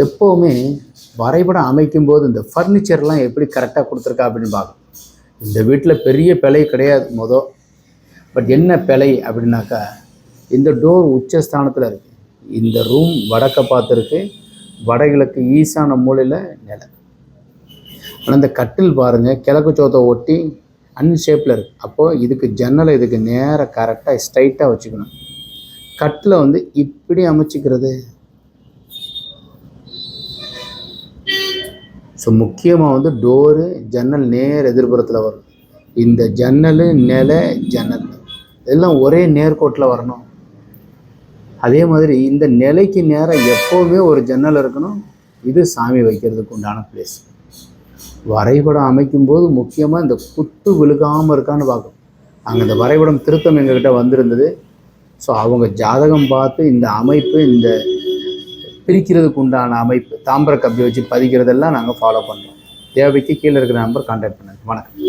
எப்போவுமே வரைபடம் அமைக்கும்போது இந்த ஃபர்னிச்சர்லாம் எப்படி கரெக்டாக கொடுத்துருக்கா அப்படின்னு பார்க்கணும். இந்த வீட்டில் பெரிய பிழை கிடையாது பட் என்ன பிழை அப்படின்னாக்கா, இந்த டோர் உச்சஸ்தானத்தில் இருக்குது. இந்த ரூம் வடக்க பார்த்துருக்கு, வடகிழக்கு ஈசான மூலையில் நிலை. ஆனால் இந்த கட்டில் பாருங்கள், கிழக்கு சோத்தை ஒட்டி அன்ஷேப்பில் இருக்குது. அப்போது இதுக்கு ஜன்னலை இதுக்கு நேராக கரெக்டாக ஸ்ட்ரைட்டாக வச்சுக்கணும். கட்டில் இப்படி அமைச்சிக்கிறது. ஸோ முக்கியமாக டோரு ஜன்னல் நேர் எதிர்புறத்தில் வரும். இந்த ஜன்னல் நிலை ஜன்னல் எல்லாம் ஒரே நேர்கோட்டில் வரணும். அதே மாதிரி இந்த நிலைக்கு நேராக எப்போவுமே ஒரு ஜன்னல் இருக்கணும். இது சாமி வைக்கிறதுக்கு உண்டான பிளேஸ். வரைபடம் அமைக்கும்போது முக்கியமாக இந்த குத்து விழுகாமல் இருக்கான்னு பார்க்கணும். அங்கே இந்த வரைபடம் திருத்தம் எங்ககிட்ட வந்திருந்தது. ஸோ அவங்க ஜாதகம் பார்த்து இந்த அமைப்பு, இந்த பிரிக்கிறதுக்கு உண்டான அமைப்பு, தாம்பர கப்பி வச்சு பதிக்கிறதெல்லாம் நாங்கள் ஃபாலோ பண்ணுறோம். தேவைக்கு கீழே இருக்கிற நம்பர் கான்டாக்ட் பண்ணுங்கள். வணக்கம்.